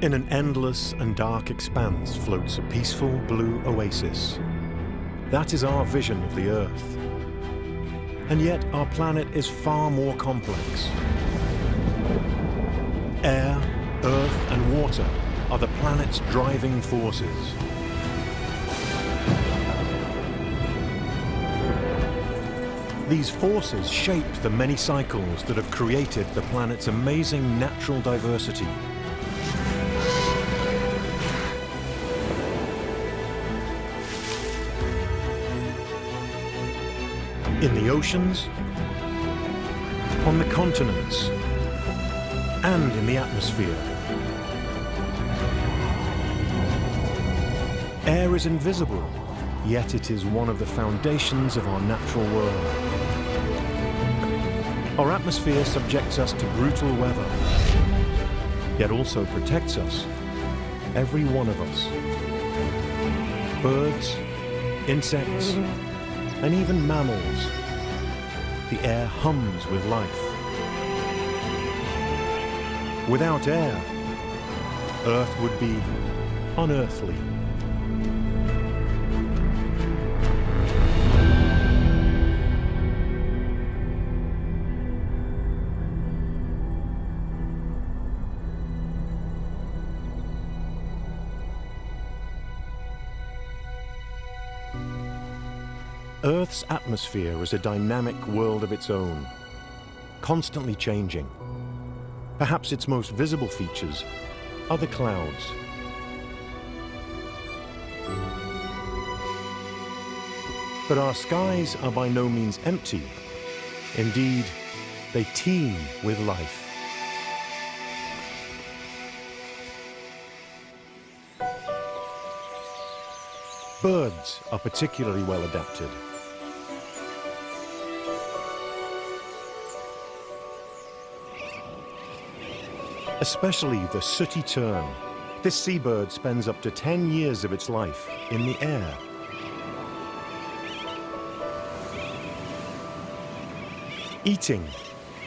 In an endless and dark expanse floats a peaceful blue oasis. That is our vision of the Earth. And yet our planet is far more complex. Air, earth, and water are the planet's driving forces. These forces shape the many cycles that have created the planet's amazing natural diversity. In the oceans, on the continents, and in the atmosphere. Air is invisible, yet it is one of the foundations of our natural world. Our atmosphere subjects us to brutal weather, yet also protects us, every one of us. Birds, insects, and even mammals. The air hums with life. Without air, Earth would be unearthly. Earth's atmosphere is a dynamic world of its own, constantly changing. Perhaps its most visible features are the clouds. But our skies are by no means empty. Indeed, they teem with life. Birds are particularly well adapted. Especially the sooty tern. This seabird spends up to 10 years of its life in the air. Eating,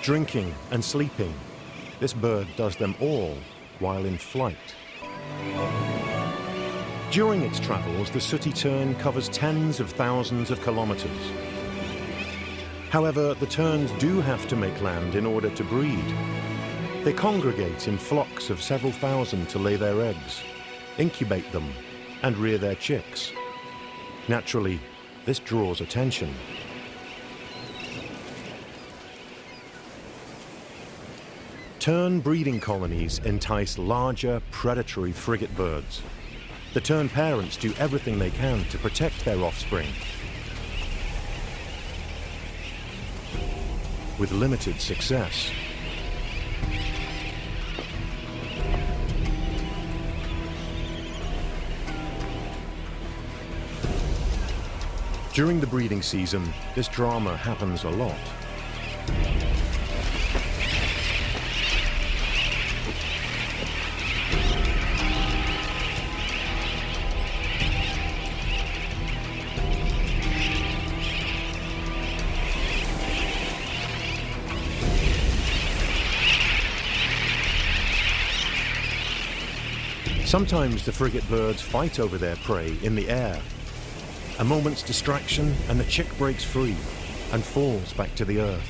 drinking, and sleeping. This bird does them all while in flight. During its travels, the sooty tern covers tens of thousands of kilometers. However, the terns do have to make land in order to breed. They congregate in flocks of several thousand to lay their eggs, incubate them, and rear their chicks. Naturally, this draws attention. Tern breeding colonies entice larger, predatory frigate birds. The tern parents do everything they can to protect their offspring. With limited success. During the breeding season, this drama happens a lot. Sometimes the frigate birds fight over their prey in the air. A moment's distraction and the chick breaks free and falls back to the earth.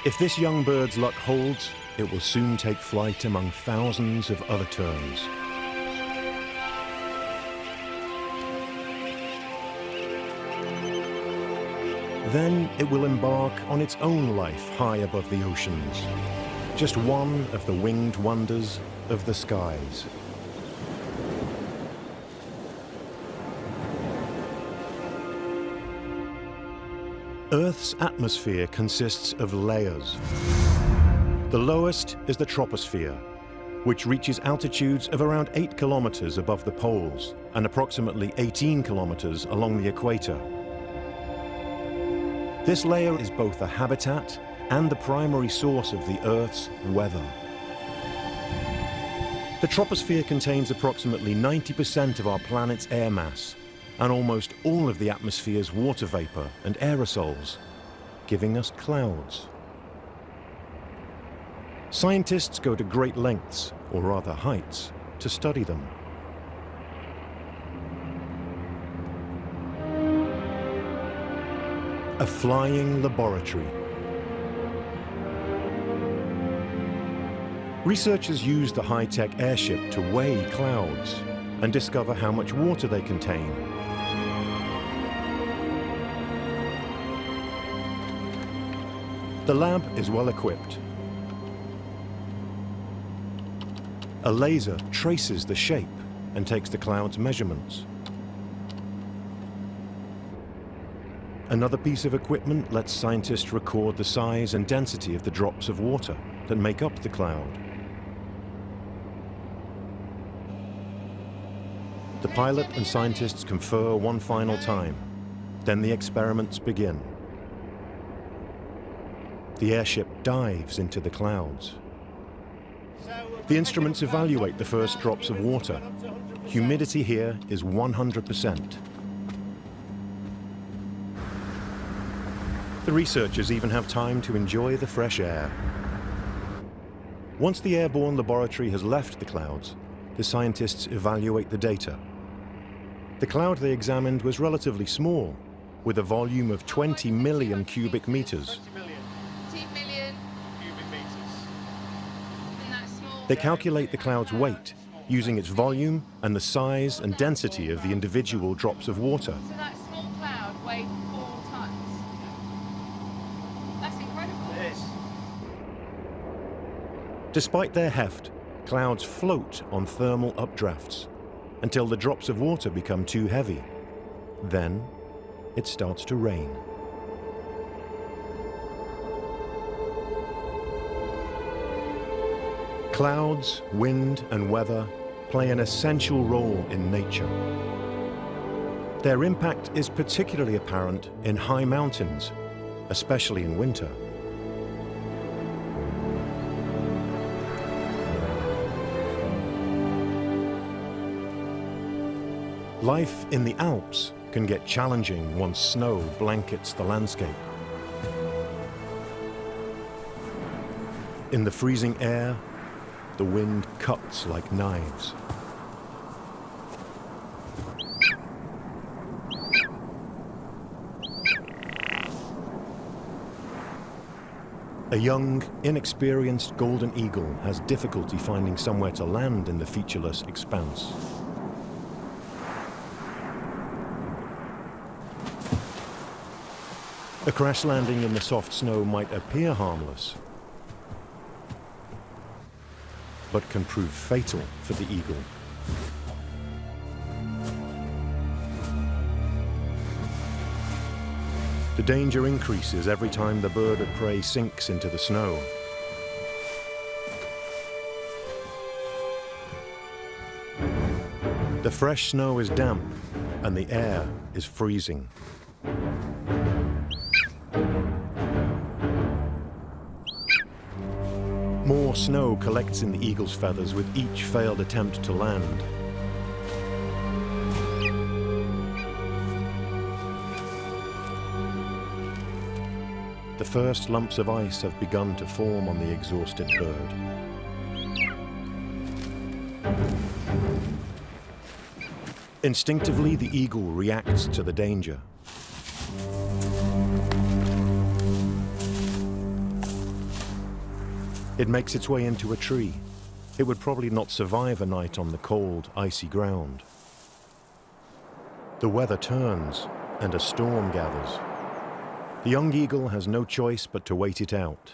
If this young bird's luck holds, it will soon take flight among thousands of other terns. Then it will embark on its own life high above the oceans, just one of the winged wonders of the skies. Earth's atmosphere consists of layers. The lowest is the troposphere, which reaches altitudes of around 8 kilometers above the poles and approximately 18 kilometers along the equator. This layer is both a habitat and the primary source of the Earth's weather. The troposphere contains approximately 90% of our planet's air mass, and almost all of the atmosphere's water vapor and aerosols, giving us clouds. Scientists go to great lengths, or rather heights, to study them. A flying laboratory. Researchers use the high-tech airship to weigh clouds and discover how much water they contain. The lab is well equipped. A laser traces the shape and takes the cloud's measurements. Another piece of equipment lets scientists record the size and density of the drops of water that make up the cloud. The pilot and scientists confer one final time, then the experiments begin. The airship dives into the clouds. The instruments evaluate the first drops of water. Humidity here is 100%. The researchers even have time to enjoy the fresh air. Once the airborne laboratory has left the clouds, the scientists evaluate the data. The cloud they examined was relatively small, with a volume of 20 million cubic meters. They calculate the cloud's weight, using its volume and the size and density of the individual drops of water. So that small cloud weighed 4 tons. That's incredible. It is. Despite their heft, clouds float on thermal updrafts until the drops of water become too heavy. Then it starts to rain. Clouds, wind, and weather play an essential role in nature. Their impact is particularly apparent in high mountains, especially in winter. Life in the Alps can get challenging once snow blankets the landscape. In the freezing air, the wind cuts like knives. A young, inexperienced golden eagle has difficulty finding somewhere to land in the featureless expanse. A crash landing in the soft snow might appear harmless, but can prove fatal for the eagle. The danger increases every time the bird of prey sinks into the snow. The fresh snow is damp and the air is freezing. More snow collects in the eagle's feathers with each failed attempt to land. The first lumps of ice have begun to form on the exhausted bird. Instinctively, the eagle reacts to the danger. It makes its way into a tree. It would probably not survive a night on the cold, icy ground. The weather turns, and a storm gathers. The young eagle has no choice but to wait it out.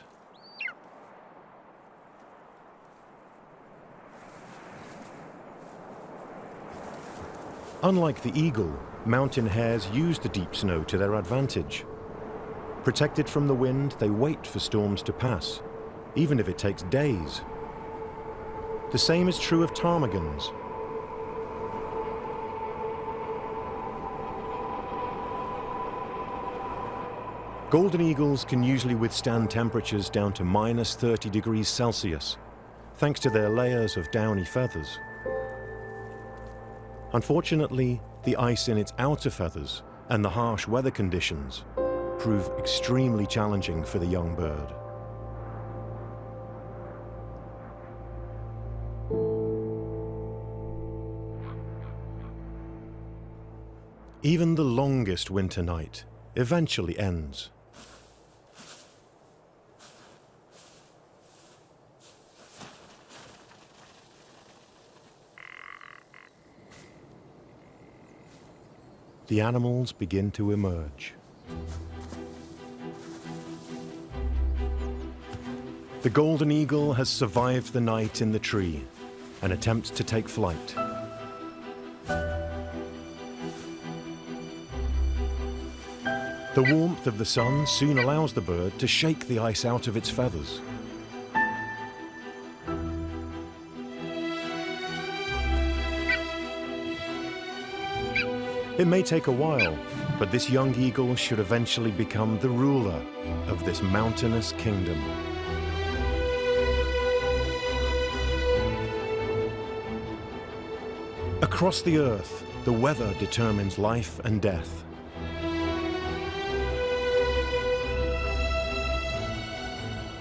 Unlike the eagle, mountain hares use the deep snow to their advantage. Protected from the wind, they wait for storms to pass, even if it takes days. The same is true of ptarmigans. Golden eagles can usually withstand temperatures down to minus 30 degrees Celsius, thanks to their layers of downy feathers. Unfortunately, the ice in its outer feathers and the harsh weather conditions prove extremely challenging for the young bird. Even the longest winter night eventually ends. The animals begin to emerge. The golden eagle has survived the night in the tree and attempts to take flight. The warmth of the sun soon allows the bird to shake the ice out of its feathers. It may take a while, but this young eagle should eventually become the ruler of this mountainous kingdom. Across the earth, the weather determines life and death.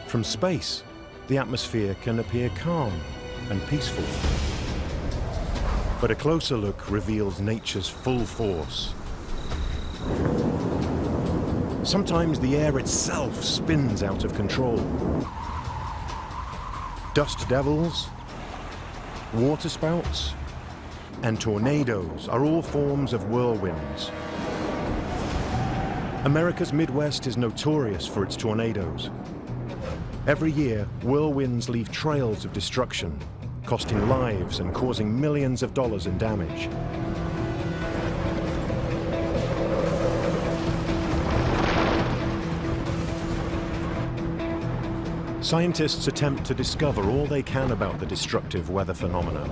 From space, the atmosphere can appear calm and peaceful. But a closer look reveals nature's full force. Sometimes the air itself spins out of control. Dust devils, waterspouts, and tornadoes are all forms of whirlwinds. America's Midwest is notorious for its tornadoes. Every year, whirlwinds leave trails of destruction, costing lives and causing millions of dollars in damage. Scientists attempt to discover all they can about the destructive weather phenomena.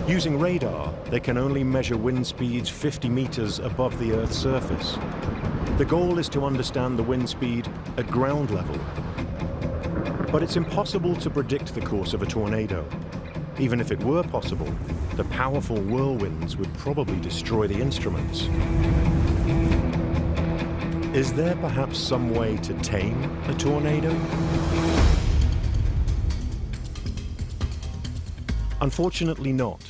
Using radar, they can only measure wind speeds 50 meters above the Earth's surface. The goal is to understand the wind speed at ground level. But it's impossible to predict the course of a tornado. Even if it were possible, the powerful whirlwinds would probably destroy the instruments. Is there perhaps some way to tame a tornado? Unfortunately not,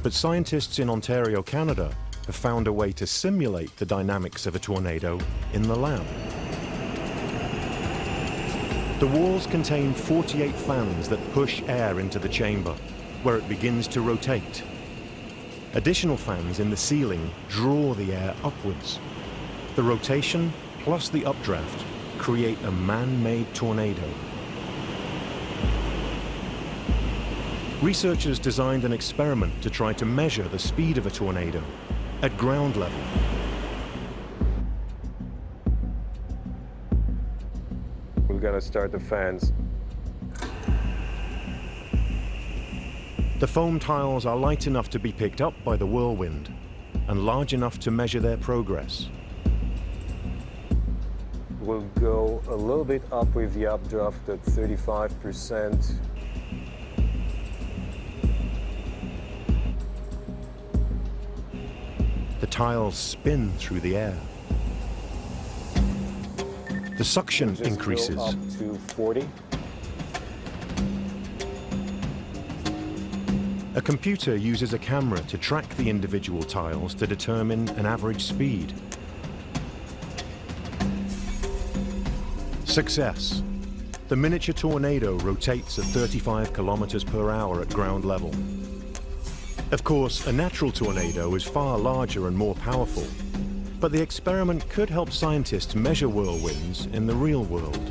but scientists in Ontario, Canada, have found a way to simulate the dynamics of a tornado in the lab. The walls contain 48 fans that push air into the chamber, where it begins to rotate. Additional fans in the ceiling draw the air upwards. The rotation plus the updraft create a man-made tornado. Researchers designed an experiment to try to measure the speed of a tornado at ground level. We're gonna start the fans. The foam tiles are light enough to be picked up by the whirlwind and large enough to measure their progress. We'll go a little bit up with the updraft at 35%. The tiles spin through the air. The suction Just increases. go up to 40. A computer uses a camera to track the individual tiles to determine an average speed. Success. The miniature tornado rotates at 35 kilometers per hour at ground level. Of course, a natural tornado is far larger and more powerful, but the experiment could help scientists measure whirlwinds in the real world.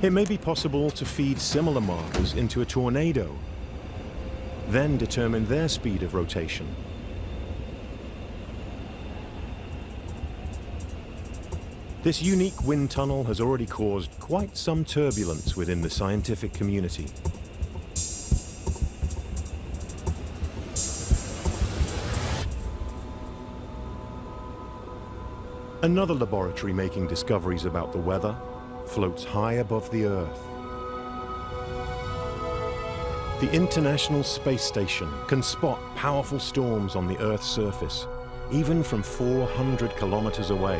It may be possible to feed similar markers into a tornado, then determine their speed of rotation. This unique wind tunnel has already caused quite some turbulence within the scientific community. Another laboratory making discoveries about the weather floats high above the Earth. The International Space Station can spot powerful storms on the Earth's surface, even from 400 kilometers away.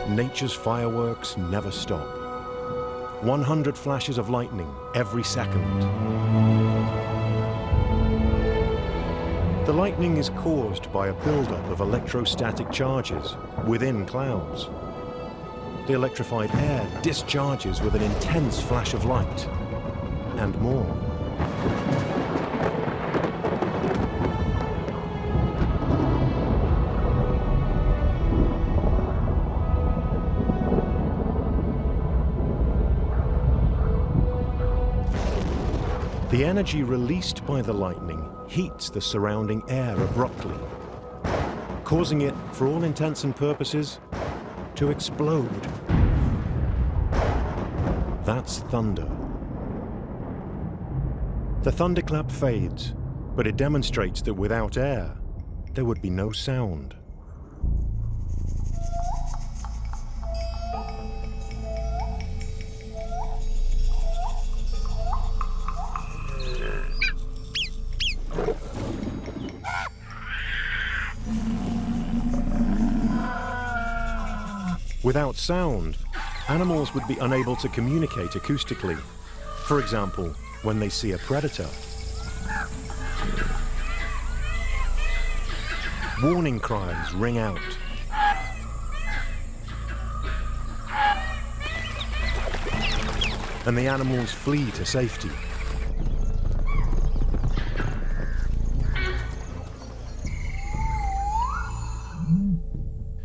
Nature's fireworks never stop. 100 flashes of lightning every second. The lightning is caused by a buildup of electrostatic charges within clouds. The electrified air discharges with an intense flash of light, and more. The energy released by the lightning heats the surrounding air abruptly, causing it, for all intents and purposes, to explode. That's thunder. The thunderclap fades, but it demonstrates that without air, there would be no sound. Without sound, animals would be unable to communicate acoustically. For example, when they see a predator. Warning cries ring out. And the animals flee to safety.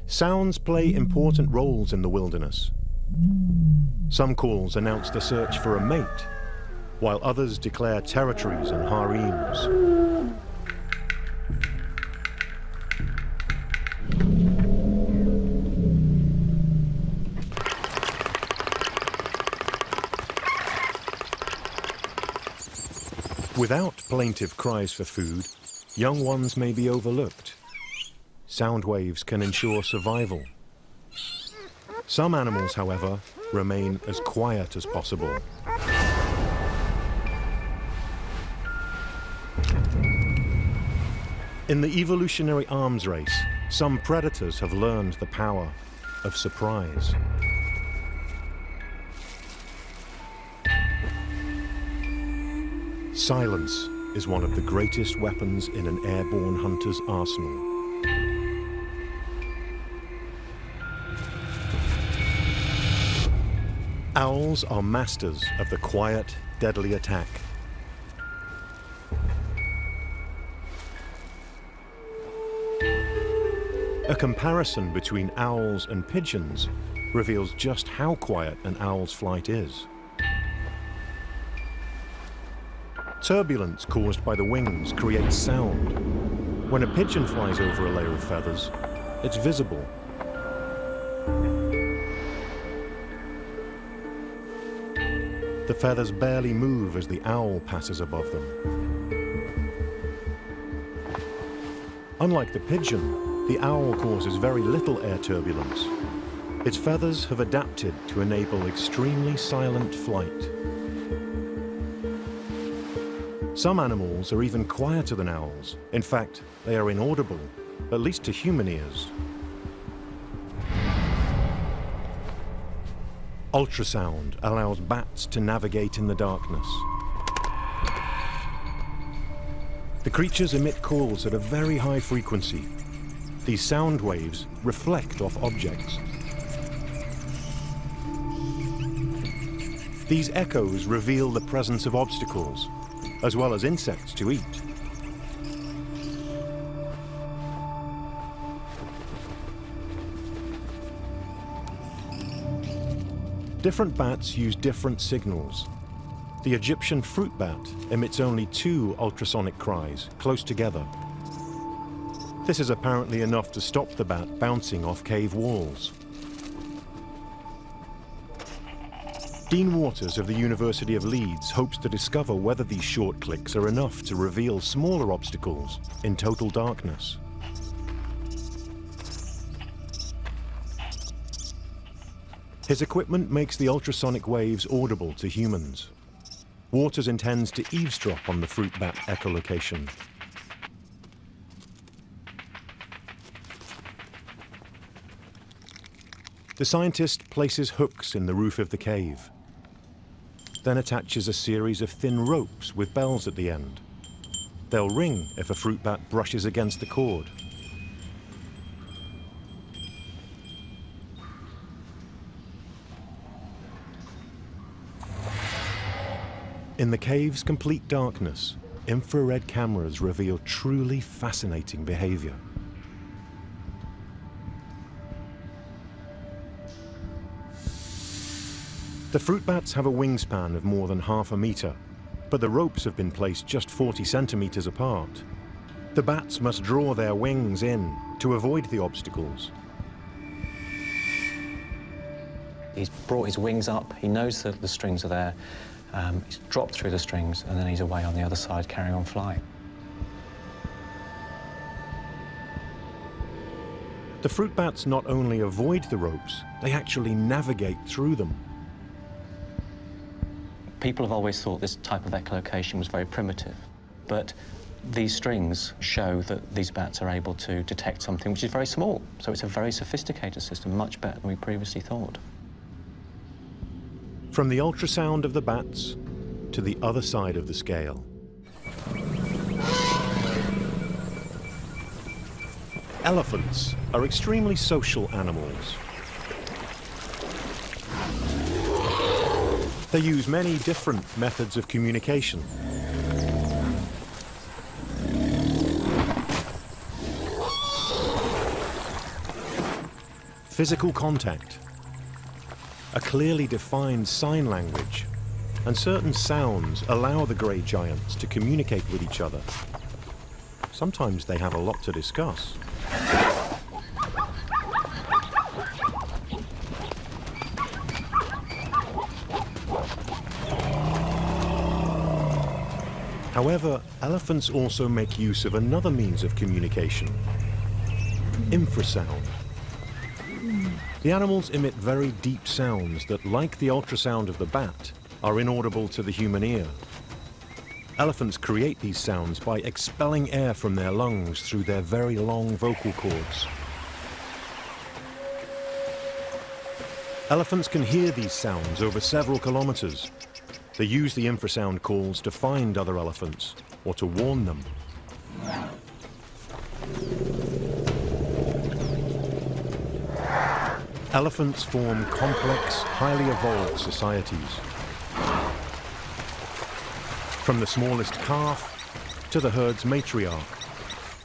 Sounds play important roles in the wilderness. Some calls announce the search for a mate, while others declare territories and harems. Without plaintive cries for food, young ones may be overlooked. Sound waves can ensure survival. Some animals, however, remain as quiet as possible. In the evolutionary arms race, some predators have learned the power of surprise. Silence is one of the greatest weapons in an airborne hunter's arsenal. Owls are masters of the quiet, deadly attack. A comparison between owls and pigeons reveals just how quiet an owl's flight is. Turbulence caused by the wings creates sound. When a pigeon flies over a layer of feathers, it's visible. The feathers barely move as the owl passes above them. Unlike the pigeon, the owl causes very little air turbulence. Its feathers have adapted to enable extremely silent flight. Some animals are even quieter than owls. In fact, they are inaudible, at least to human ears. Ultrasound allows bats to navigate in the darkness. The creatures emit calls at a very high frequency. These sound waves reflect off objects. These echoes reveal the presence of obstacles, as well as insects to eat. Different bats use different signals. The Egyptian fruit bat emits only 2 ultrasonic cries, close together. This is apparently enough to stop the bat bouncing off cave walls. Dean Waters of the University of Leeds hopes to discover whether these short clicks are enough to reveal smaller obstacles in total darkness. His equipment makes the ultrasonic waves audible to humans. Waters intends to eavesdrop on the fruit bat echolocation. The scientist places hooks in the roof of the cave, then attaches a series of thin ropes with bells at the end. They'll ring if a fruit bat brushes against the cord. In the cave's complete darkness, infrared cameras reveal truly fascinating behavior. The fruit bats have a wingspan of more than half a meter, but the ropes have been placed just 40 centimeters apart. The bats must draw their wings in to avoid the obstacles. He's brought his wings up, he knows that the strings are there, he's dropped through the strings, and then he's away on the other side carrying on flying. The fruit bats not only avoid the ropes, they actually navigate through them. People have always thought this type of echolocation was very primitive, but these strings show that these bats are able to detect something which is very small. So it's a very sophisticated system, much better than we previously thought. From the ultrasound of the bats to the other side of the scale. Elephants are extremely social animals. They use many different methods of communication. Physical contact, a clearly defined sign language, and certain sounds allow the grey giants to communicate with each other. Sometimes they have a lot to discuss. However, elephants also make use of another means of communication: infrasound. The animals emit very deep sounds that, like the ultrasound of the bat, are inaudible to the human ear. Elephants create these sounds by expelling air from their lungs through their very long vocal cords. Elephants can hear these sounds over several kilometers. They use the infrasound calls to find other elephants or to warn them. Elephants form complex, highly evolved societies. From the smallest calf to the herd's matriarch,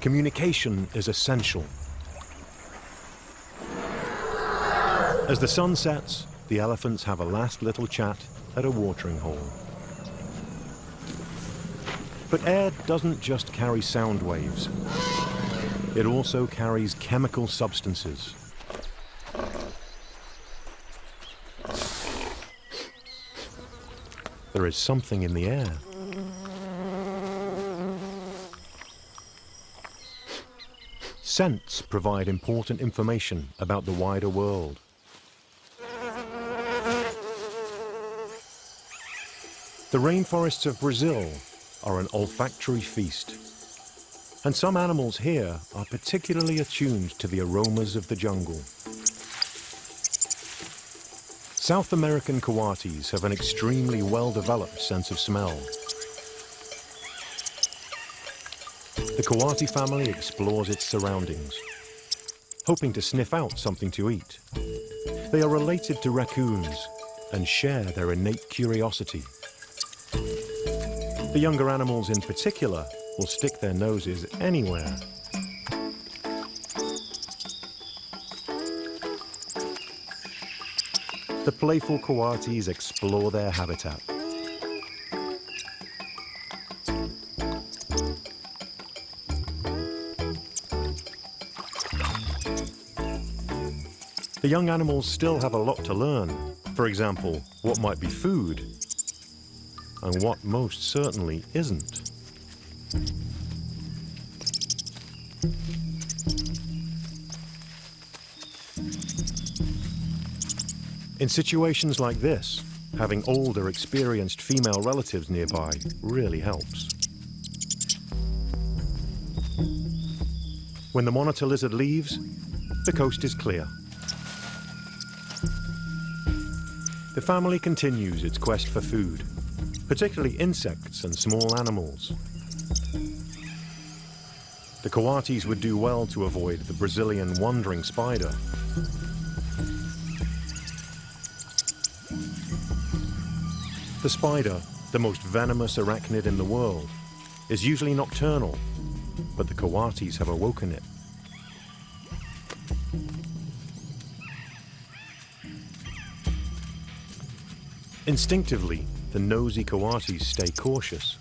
communication is essential. As the sun sets, the elephants have a last little chat at a watering hole. But air doesn't just carry sound waves. It also carries chemical substances. There is something in the air. Scents provide important information about the wider world. The rainforests of Brazil are an olfactory feast, and some animals here are particularly attuned to the aromas of the jungle. South American coatis have an extremely well-developed sense of smell. The coati family explores its surroundings, hoping to sniff out something to eat. They are related to raccoons and share their innate curiosity. The younger animals in particular will stick their noses anywhere. The playful coatis explore their habitat. The young animals still have a lot to learn. For example, what might be food and what most certainly isn't. In situations like this, having older, experienced female relatives nearby really helps. When the monitor lizard leaves, the coast is clear. The family continues its quest for food, particularly insects and small animals. The coatis would do well to avoid the Brazilian wandering spider. The spider, the most venomous arachnid in the world, is usually nocturnal, but the coatis have awoken it. Instinctively, the nosy coatis stay cautious.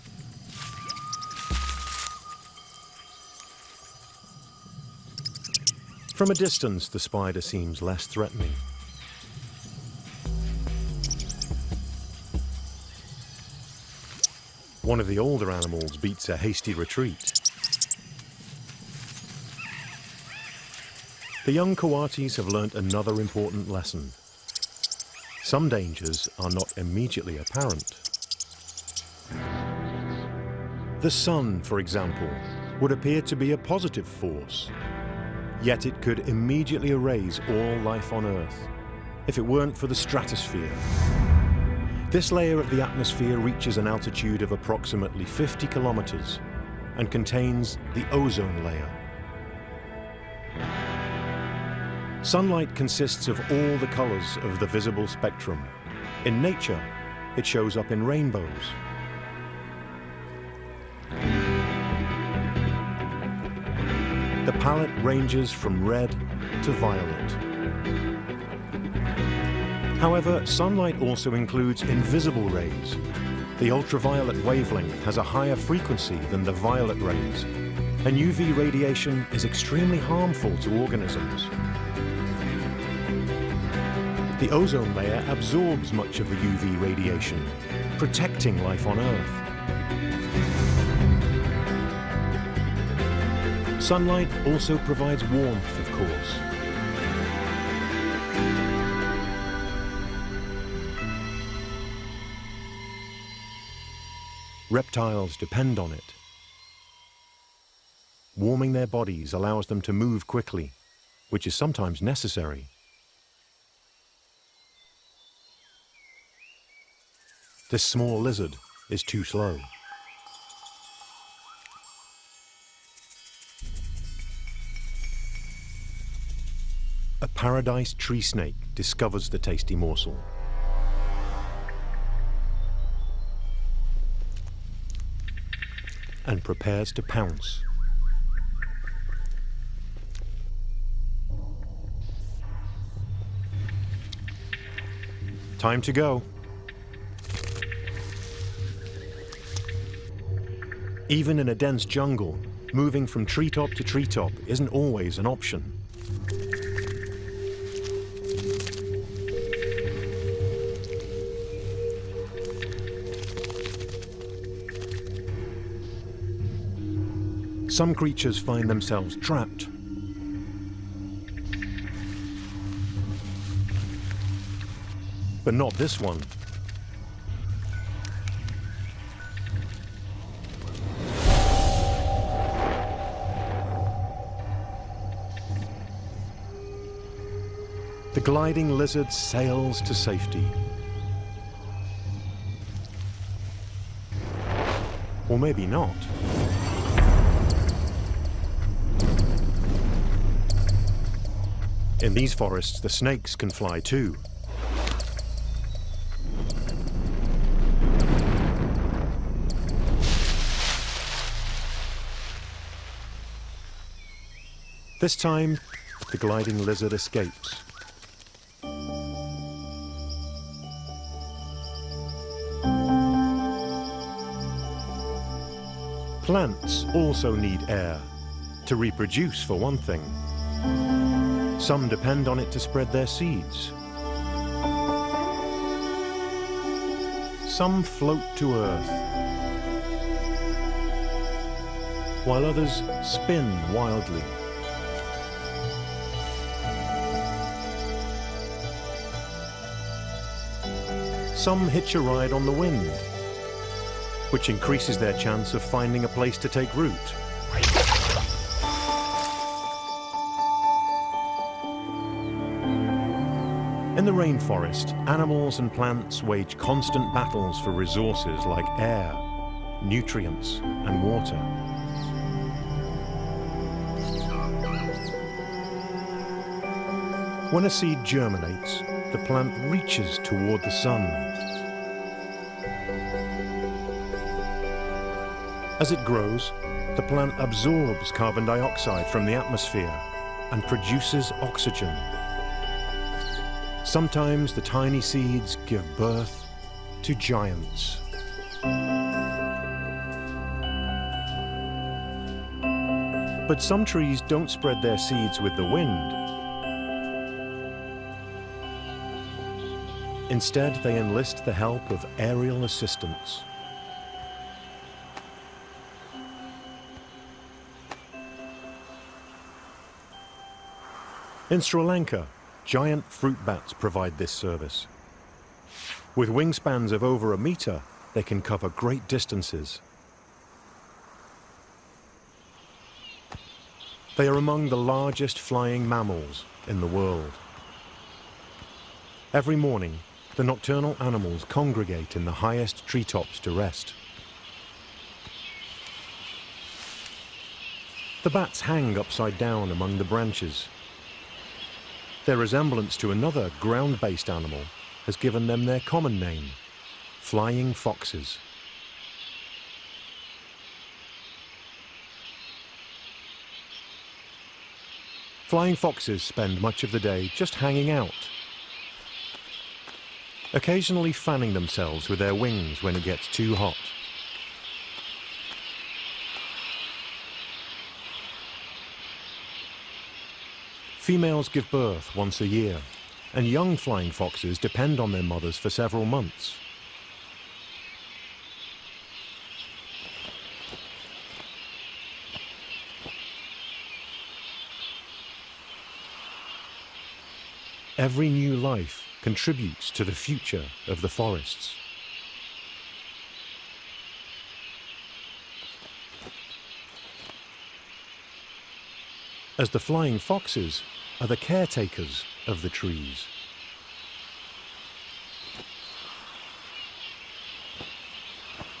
From a distance, the spider seems less threatening. One of the older animals beats a hasty retreat. The young coatis have learnt another important lesson. Some dangers are not immediately apparent. The sun, for example, would appear to be a positive force, yet it could immediately erase all life on Earth if it weren't for the stratosphere. This layer of the atmosphere reaches an altitude of approximately 50 kilometers and contains the ozone layer. Sunlight consists of all the colors of the visible spectrum. In nature, it shows up in rainbows. The palette ranges from red to violet. However, sunlight also includes invisible rays. The ultraviolet wavelength has a higher frequency than the violet rays, and UV radiation is extremely harmful to organisms. The ozone layer absorbs much of the UV radiation, protecting life on Earth. Sunlight also provides warmth, of course. Reptiles depend on it. Warming their bodies allows them to move quickly, which is sometimes necessary. This small lizard is too slow. A paradise tree snake discovers the tasty morsel. And prepares to pounce. Time to go. Even in a dense jungle, moving from treetop to treetop isn't always an option. Some creatures find themselves trapped. But not this one. The gliding lizard sails to safety. Or maybe not. In these forests, the snakes can fly too. This time, the gliding lizard escapes. Plants also need air, to reproduce for one thing. Some depend on it to spread their seeds. Some float to Earth, while others spin wildly. some hitch a ride on the wind, which increases their chance of finding a place to take root. In the rainforest, animals and plants wage constant battles for resources like air, nutrients, and water. When a seed germinates, the plant reaches toward the sun. As it grows, the plant absorbs carbon dioxide from the atmosphere and produces oxygen. Sometimes the tiny seeds give birth to giants. But some trees don't spread their seeds with the wind. Instead, they enlist the help of aerial assistance. In Sri Lanka, giant fruit bats provide this service. With wingspans of over a meter, they can cover great distances. They are among the largest flying mammals in the world. Every morning, the nocturnal animals congregate in the highest treetops to rest. The bats hang upside down among the branches. Their resemblance to another ground-based animal has given them their common name, flying foxes. Flying foxes spend much of the day just hanging out, occasionally fanning themselves with their wings when it gets too hot. Females give birth once a year, and young flying foxes depend on their mothers for several months. Every new life contributes to the future of the forests. As the flying foxes are the caretakers of the trees.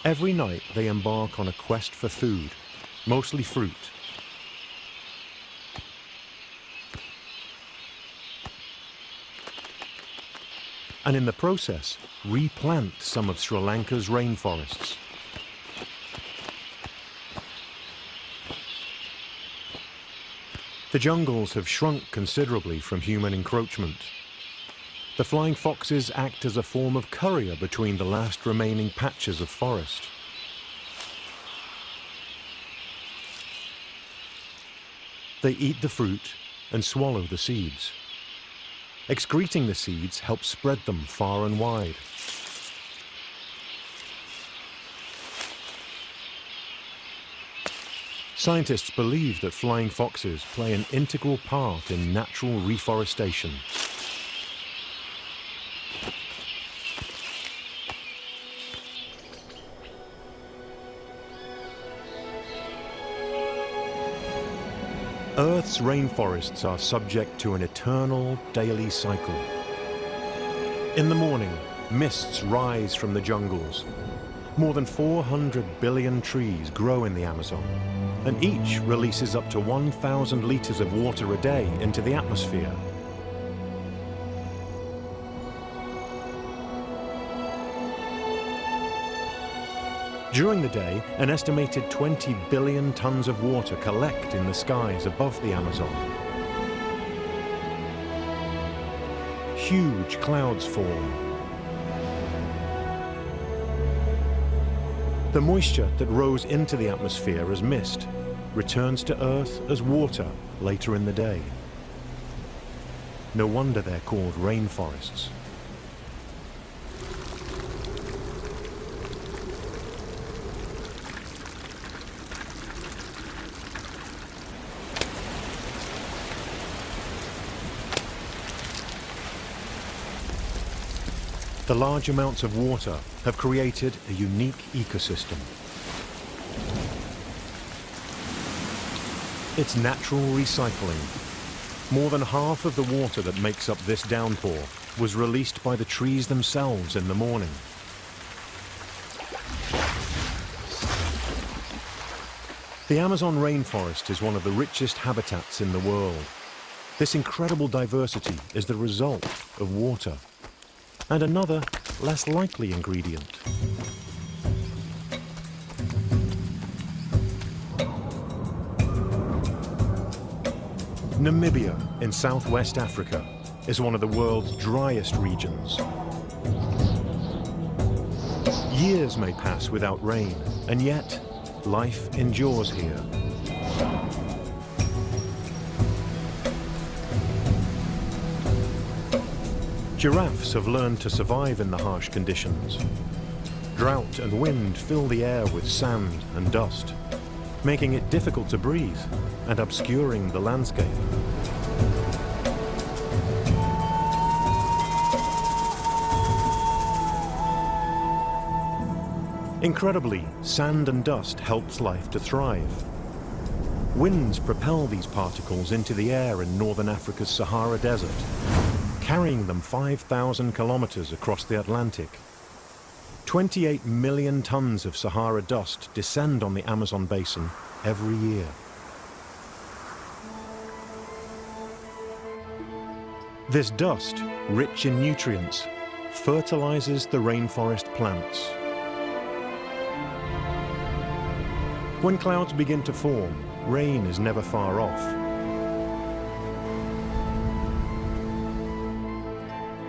Every night they embark on a quest for food, mostly fruit. And in the process, replant some of Sri Lanka's rainforests. The jungles have shrunk considerably from human encroachment. The flying foxes act as a form of courier between the last remaining patches of forest. They eat the fruit and swallow the seeds. Excreting the seeds helps spread them far and wide. Scientists believe that flying foxes play an integral part in natural reforestation. Earth's rainforests are subject to an eternal daily cycle. In the morning, mists rise from the jungles. More than 400 billion trees grow in the Amazon, and each releases up to 1,000 liters of water a day into the atmosphere. During the day, an estimated 20 billion tons of water collect in the skies above the Amazon. Huge clouds form. The moisture that rose into the atmosphere as mist returns to Earth as water later in the day. No wonder they're called rainforests. The large amounts of water have created a unique ecosystem. It's natural recycling. More than half of the water that makes up this downpour was released by the trees themselves in the morning. The Amazon rainforest is one of the richest habitats in the world. This incredible diversity is the result of water. And another, less likely ingredient. Namibia in southwest Africa is one of the world's driest regions. Years may pass without rain, and yet life endures here. Giraffes have learned to survive in the harsh conditions. Drought and wind fill the air with sand and dust, making it difficult to breathe and obscuring the landscape. Incredibly, sand and dust helps life to thrive. Winds propel these particles into the air in northern Africa's Sahara Desert, carrying them 5,000 kilometers across the Atlantic. 28 million tons of Sahara dust descend on the Amazon basin every year. This dust, rich in nutrients, fertilizes the rainforest plants. When clouds begin to form, rain is never far off.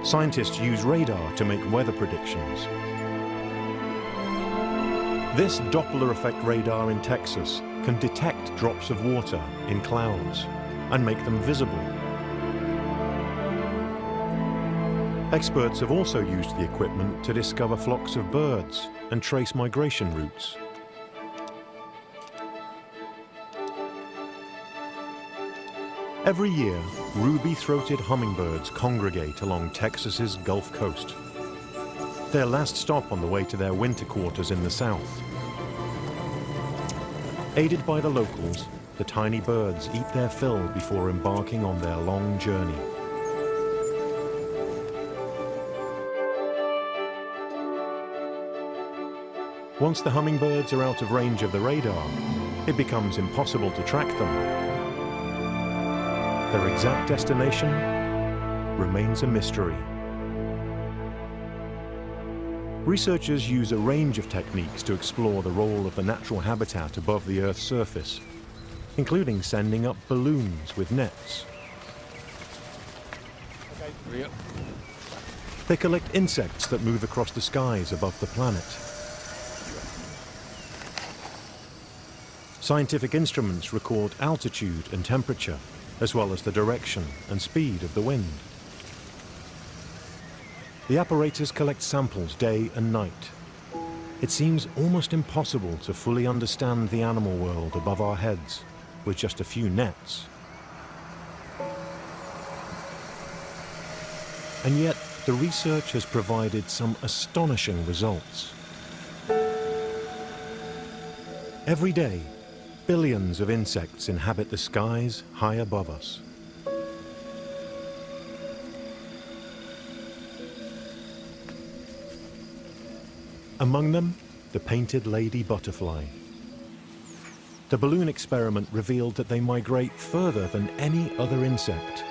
Scientists use radar to make weather predictions. This Doppler effect radar in Texas can detect drops of water in clouds and make them visible. Experts have also used the equipment to discover flocks of birds and trace migration routes. Every year, ruby-throated hummingbirds congregate along Texas's Gulf Coast. Their last stop on the way to their winter quarters in the south. Aided by the locals, the tiny birds eat their fill before embarking on their long journey. Once the hummingbirds are out of range of the radar, it becomes impossible to track them. Their exact destination remains a mystery. Researchers use a range of techniques to explore the role of the natural habitat above the Earth's surface, including sending up balloons with nets. They collect insects that move across the skies above the planet. Scientific instruments record altitude and temperature, as well as the direction and speed of the wind. The apparatus collects samples day and night. It seems almost impossible to fully understand the animal world above our heads with just a few nets. And yet, the research has provided some astonishing results. Every day, billions of insects inhabit the skies high above us. Among them, the painted lady butterfly. The balloon experiment revealed that they migrate further than any other insect.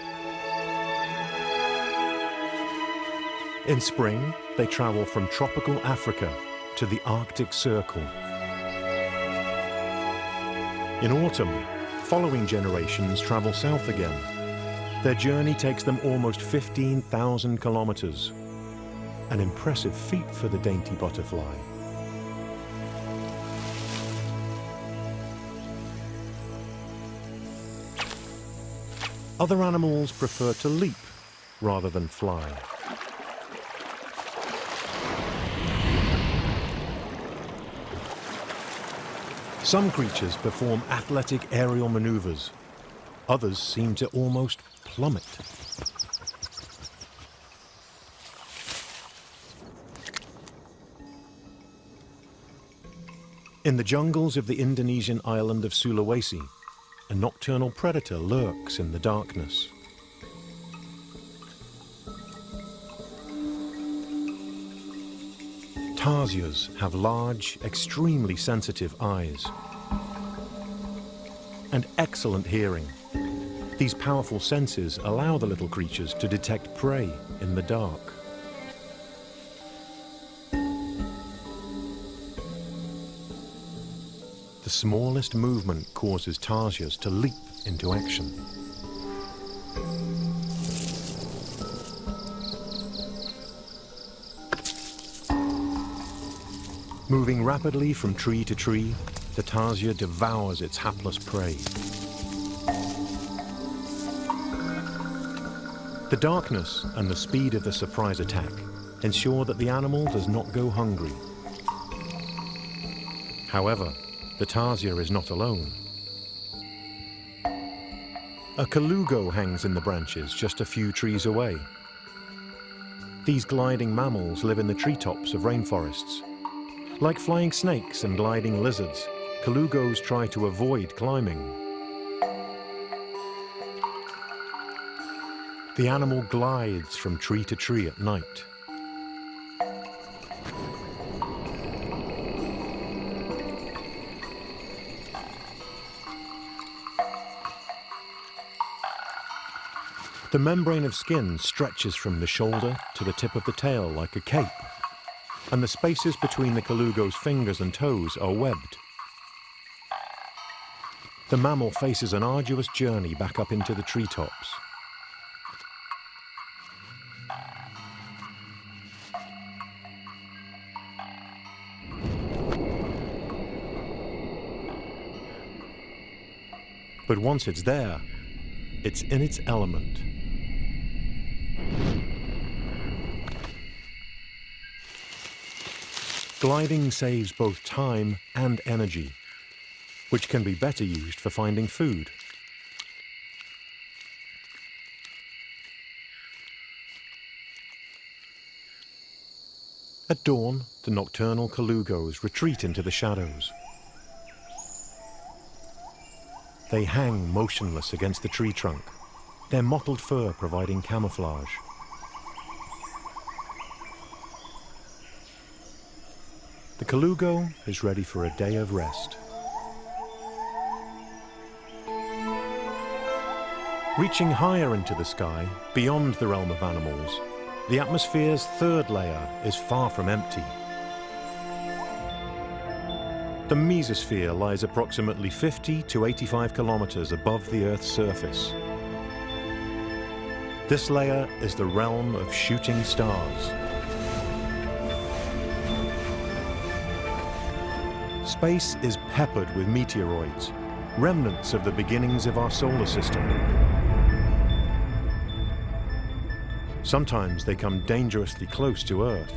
In spring, they travel from tropical Africa to the Arctic Circle. In autumn, following generations travel south again. Their journey takes them almost 15,000 kilometers. An impressive feat for the dainty butterfly. Other animals prefer to leap rather than fly. Some creatures perform athletic aerial maneuvers. Others seem to almost plummet. In the jungles of the Indonesian island of Sulawesi, a nocturnal predator lurks in the darkness. Tarsiers have large, extremely sensitive eyes and excellent hearing. These powerful senses allow the little creatures to detect prey in the dark. The smallest movement causes tarsiers to leap into action. Moving rapidly from tree to tree, the tarsier devours its hapless prey. The darkness and the speed of the surprise attack ensure that the animal does not go hungry. However, the tarsier is not alone. A colugo hangs in the branches just a few trees away. These gliding mammals live in the treetops of rainforests. Like flying snakes and gliding lizards, colugos try to avoid climbing. The animal glides from tree to tree at night. The membrane of skin stretches from the shoulder to the tip of the tail like a cape, and the spaces between the colugo's fingers and toes are webbed. The mammal faces an arduous journey back up into the treetops. But once it's there, it's in its element. Gliding saves both time and energy, which can be better used for finding food. At dawn, the nocturnal colugos retreat into the shadows. They hang motionless against the tree trunk, their mottled fur providing camouflage. The colugo is ready for a day of rest. Reaching higher into the sky, beyond the realm of animals, the atmosphere's third layer is far from empty. The mesosphere lies approximately 50 to 85 kilometers above the Earth's surface. This layer is the realm of shooting stars. Space is peppered with meteoroids, remnants of the beginnings of our solar system. Sometimes they come dangerously close to Earth.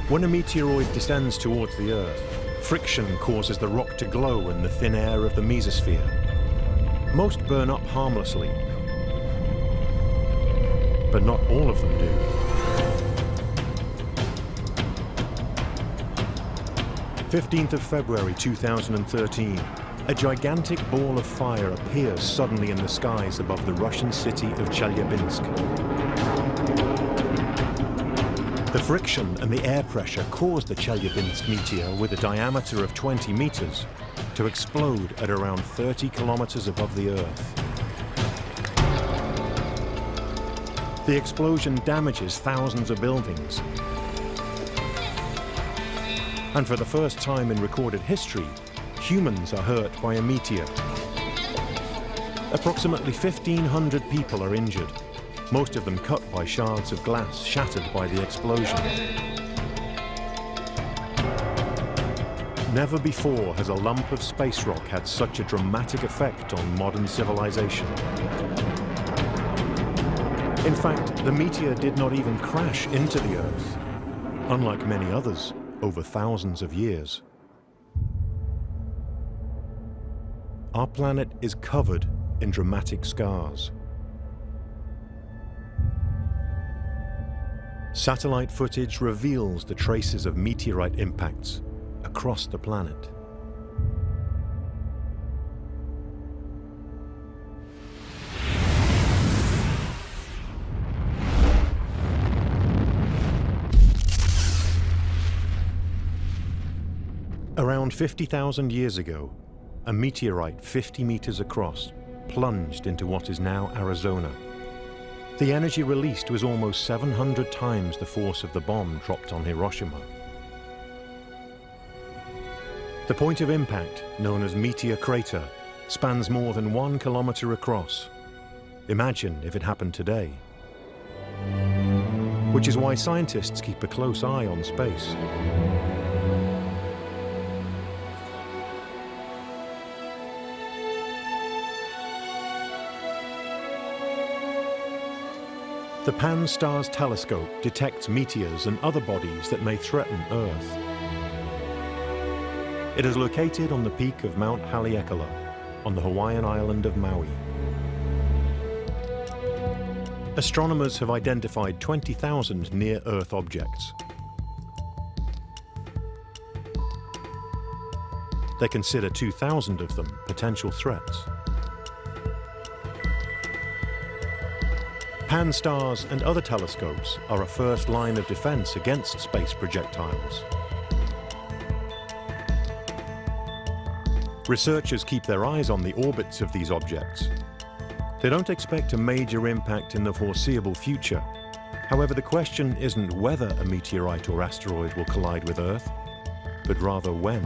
When a meteoroid descends towards the Earth, friction causes the rock to glow in the thin air of the mesosphere. Most burn up harmlessly, but not all of them do. February 2013, a gigantic ball of fire appears suddenly in the skies above the Russian city of Chelyabinsk. The friction and the air pressure caused the Chelyabinsk meteor, with a diameter of 20 meters, to explode at around 30 kilometers above the Earth. The explosion damages thousands of buildings. And for the first time in recorded history, humans are hurt by a meteor. Approximately 1,500 people are injured, most of them cut by shards of glass shattered by the explosion. Never before has a lump of space rock had such a dramatic effect on modern civilization. In fact, the meteor did not even crash into the Earth, unlike many others over thousands of years. Our planet is covered in dramatic scars. Satellite footage reveals the traces of meteorite impacts across the planet. Around 50,000 years ago, a meteorite 50 meters across plunged into what is now Arizona. The energy released was almost 700 times the force of the bomb dropped on Hiroshima. The point of impact, known as Meteor Crater, spans more than 1 kilometer across. Imagine if it happened today. Which is why scientists keep a close eye on space. The Pan-STARRS telescope detects meteors and other bodies that may threaten Earth. It is located on the peak of Mount Haleakala, on the Hawaiian island of Maui. Astronomers have identified 20,000 near-Earth objects. They consider 2,000 of them potential threats. Pan-STARRS and other telescopes are a first line of defense against space projectiles. Researchers keep their eyes on the orbits of these objects. They don't expect a major impact in the foreseeable future. However, the question isn't whether a meteorite or asteroid will collide with Earth, but rather when.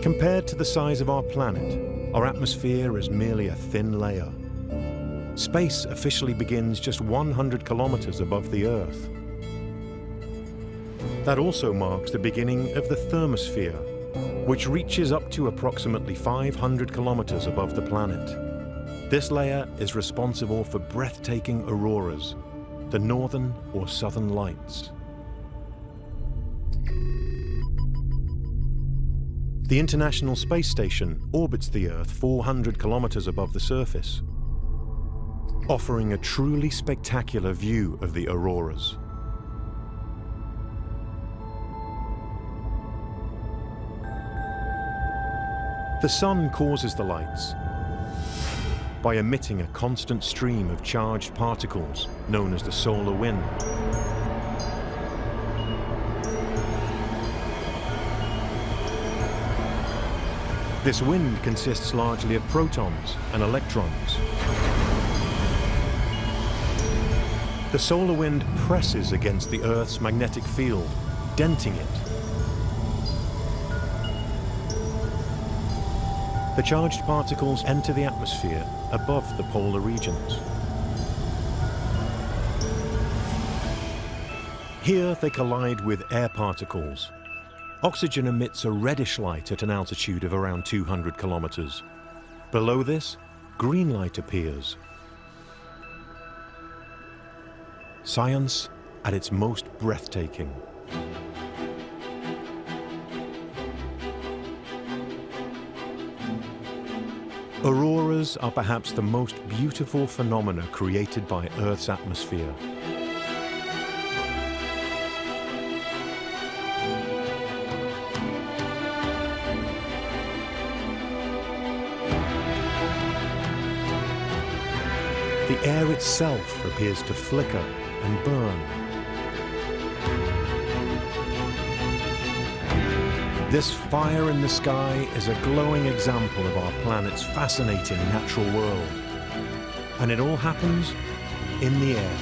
Compared to the size of our planet, our atmosphere is merely a thin layer. Space officially begins just 100 kilometers above the Earth. That also marks the beginning of the thermosphere, which reaches up to approximately 500 kilometers above the planet. This layer is responsible for breathtaking auroras, the northern or southern lights. The International Space Station orbits the Earth 400 kilometers above the surface, offering a truly spectacular view of the auroras. The sun causes the lights by emitting a constant stream of charged particles known as the solar wind. This wind consists largely of protons and electrons. The solar wind presses against the Earth's magnetic field, denting it. The charged particles enter the atmosphere above the polar regions. Here they collide with air particles. Oxygen emits a reddish light at an altitude of around 200 kilometers. Below this, green light appears. Science at its most breathtaking. Auroras are perhaps the most beautiful phenomena created by Earth's atmosphere. The air itself appears to flicker and burn. This fire in the sky is a glowing example of our planet's fascinating natural world. And it all happens in the air.